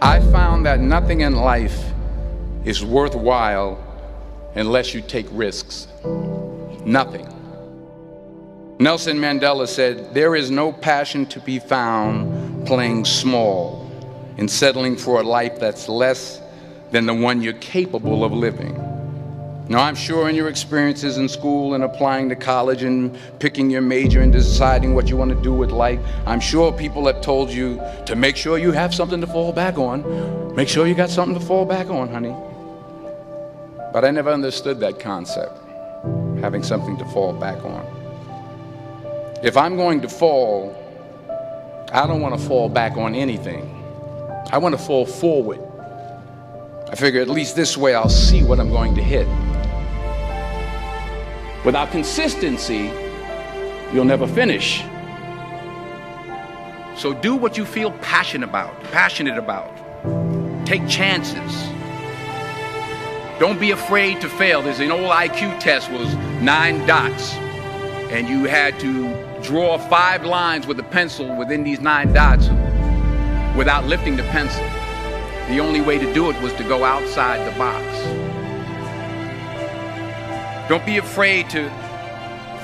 I found that nothing in life is worthwhile unless you take risks. Nothing. Nelson Mandela said, "There is no passion to be found playing small and settling for a life that's less than the one you're capable of living." Now, I'm sure in your experiences in school and applying to college and picking your major and deciding what you want to do with life, I'm sure people have told you to make sure you have something to fall back on. Make sure you got something to fall back on, honey. But I never understood that concept, having something to fall back on. If I'm going to fall, I don't want to fall back on anything. I want to fall forward. I figure at least this way I'll see what I'm going to hit. Without consistency, you'll never finish. So do what you feel passionate about. Take chances. Don't be afraid to fail. There's an old IQ test, was 9 dots, and you had to draw 5 lines with a pencil within these 9 dots without lifting the pencil. The only way to do it was to go outside the box. Don't be afraid to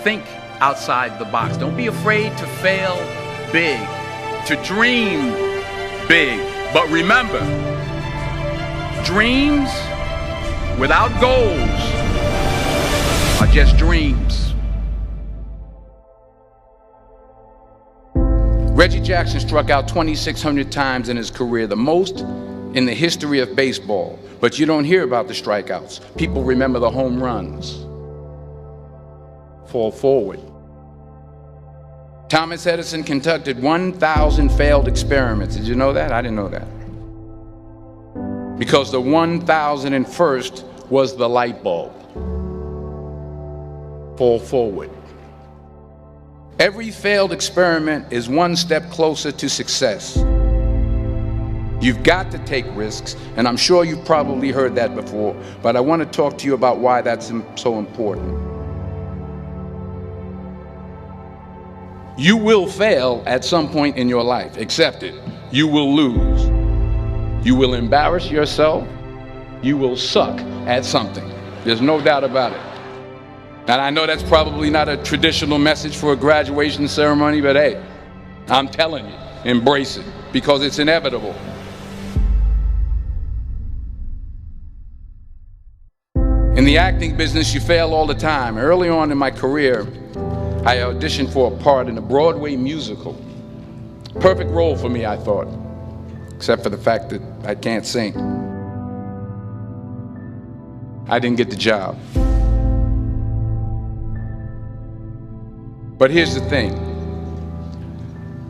think outside the box. Don't be afraid to fail big, to dream big. But remember, dreams without goals are just dreams. Reggie Jackson struck out 2,600 times in his career, the most in the history of baseball. But you don't hear about the strikeouts. People remember the home runs. Fall forward. Thomas Edison conducted 1,000 failed experiments. Did you know that? I didn't know that. Because the 1,001st was the light bulb. Fall forward. Every failed experiment is one step closer to success. You've got to take risks, and I'm sure you've probably heard that before, but I want to talk to you about why that's so important. You will fail at some point in your life. Accept it. You will lose. You will embarrass yourself. You will suck at something. There's no doubt about it. And I know that's probably not a traditional message for a graduation ceremony, but hey, I'm telling you, embrace it, because it's inevitable. In the acting business, you fail all the time. Early on in my career, I auditioned for a part in a Broadway musical. Perfect role for me, I thought, except for the fact that I can't sing. I didn't get the job. But here's the thing.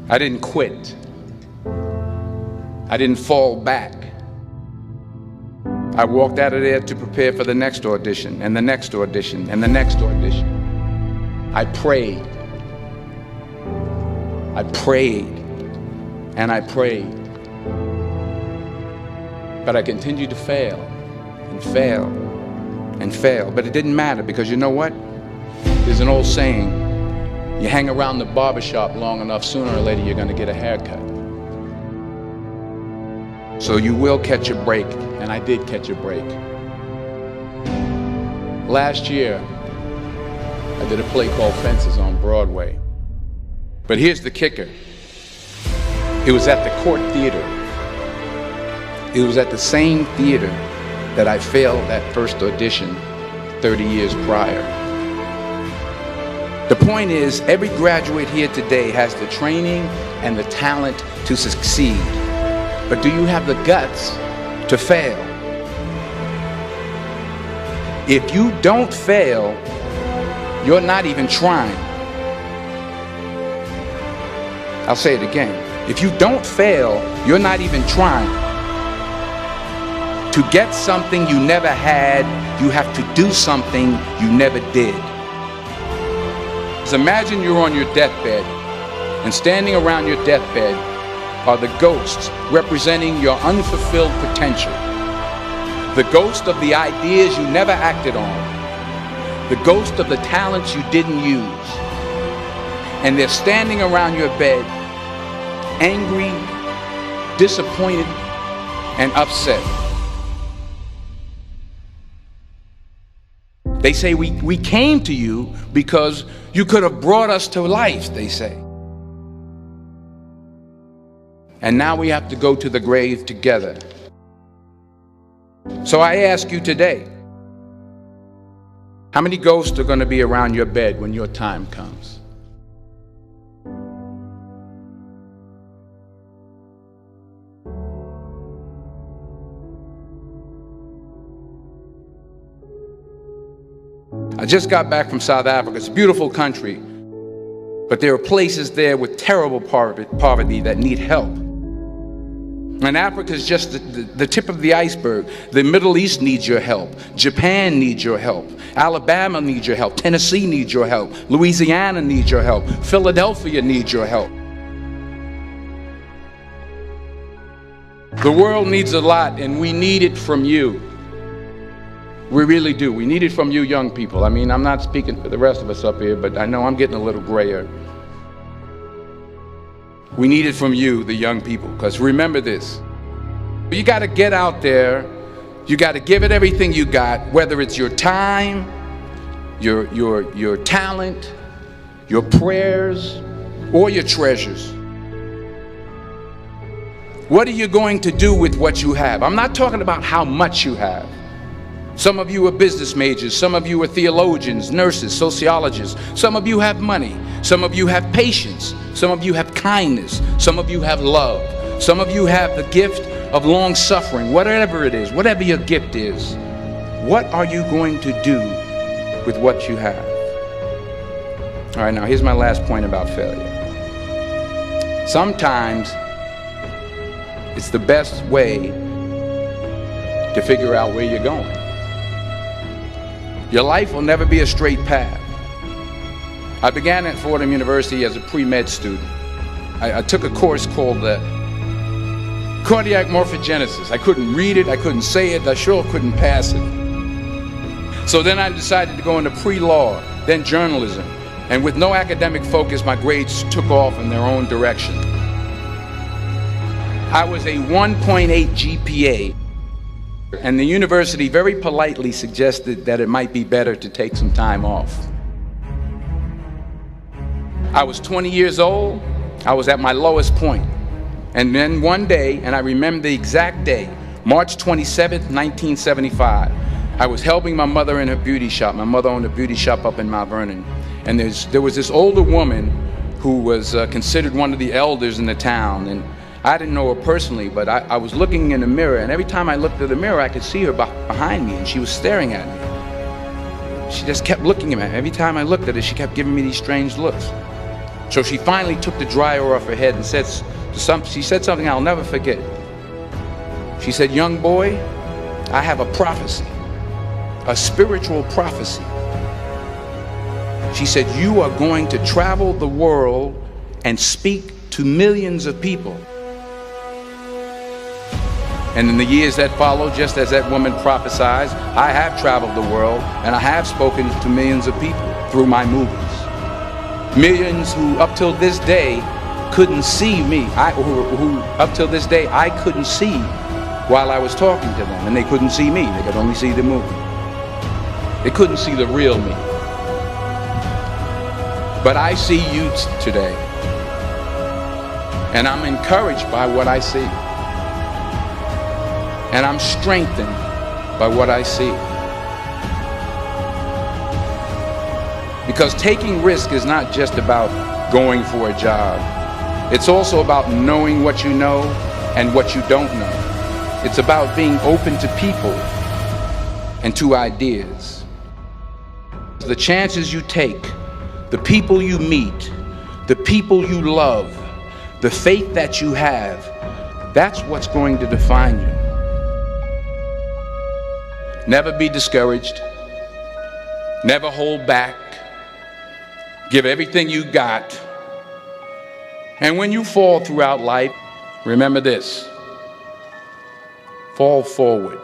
I didn't quit. I didn't fall back. I walked out of there to prepare for the next audition, and the next audition, and the next audition. I prayed. I prayed. And I prayed. But I continued to fail and fail and fail. But it didn't matter, because you know what? There's an old saying, you hang around the barbershop long enough, sooner or later you're going to get a haircut. So you will catch a break, and I did catch a break. Last year, I did a play called Fences on Broadway. But here's the kicker. It was at the Court Theater. It was at the same theater that I failed that first audition 30 years prior. The point is, every graduate here today has the training and the talent to succeed. But do you have the guts to fail? If you don't fail, you're not even trying. I'll say it again. If you don't fail, you're not even trying. To get something you never had, you have to do something you never did. So imagine you're on your deathbed, and standing around your deathbed are the ghosts representing your unfulfilled potential. The ghost of the ideas you never acted on. The ghost of the talents you didn't use. And they're standing around your bed, angry, disappointed, and upset. They say we came to you because you could have brought us to life, they say. And now we have to go to the grave together. So I ask you today, how many ghosts are going to be around your bed when your time comes? I just got back from South Africa. It's a beautiful country, but there are places there with terrible poverty that need help. And Africa is just the tip of the iceberg. The Middle East needs your help. Japan needs your help. Alabama needs your help. Tennessee needs your help. Louisiana needs your help. Philadelphia needs your help. The world needs a lot, and we need it from you. We really do. We need it from you young people. I mean, I'm not speaking for the rest of us up here, but I know I'm getting a little grayer. We need it from you, the young people, because remember this. You got to get out there. You got to give it everything you got, whether it's your time, your talent, your prayers, or your treasures. What are you going to do with what you have? I'm not talking about how much you have. Some of you are business majors, some of you are theologians, nurses, sociologists. Some of you have money, some of you have patience, some of you have kindness, some of you have love, some of you have the gift of long suffering. Whatever it is, whatever your gift is, what are you going to do with what you have? All right, now here's my last point about failure. Sometimes it's the best way to figure out where you're going. Your life will never be a straight path. I began at Dillard University as a pre-med student. I took a course called cardiac morphogenesis. I couldn't read it, I couldn't say it, I sure couldn't pass it. So then I decided to go into pre-law, then journalism. And with no academic focus, my grades took off in their own direction. I was a 1.8 GPA. And the university very politely suggested that it might be better to take some time off. I was 20 years old. I was at my lowest point. And then one day, and I remember the exact day, March 27th, 1975, I was helping my mother in her beauty shop. My mother owned a beauty shop up in Mount Vernon. And there was this older woman who was considered one of the elders in the town. And I didn't know her personally, but I was looking in the mirror, and every time I looked at the mirror, I could see her behind me, and she was staring at me. She just kept looking at me. Every time I looked at her, she kept giving me these strange looks. So she finally took the dryer off her head and she said something I'll never forget. She said, "Young boy, I have a prophecy, a spiritual prophecy." She said, "You are going to travel the world and speak to millions of people." And in the years that followed, just as that woman prophesied, I have traveled the world and I have spoken to millions of people through my movies. Millions who up till this day couldn't see me, who up till this day I couldn't see while I was talking to them, and they couldn't see me, they could only see the movie. They couldn't see the real me. But I see you today, and I'm encouraged by what I see. And I'm strengthened by what I see. Because taking risk is not just about going for a job. It's also about knowing what you know and what you don't know. It's about being open to people and to ideas. The chances you take, the people you meet, the people you love, the faith that you have, that's what's going to define you. Never be discouraged. Never hold back. Give everything you got. And when you fall throughout life, remember this: fall forward.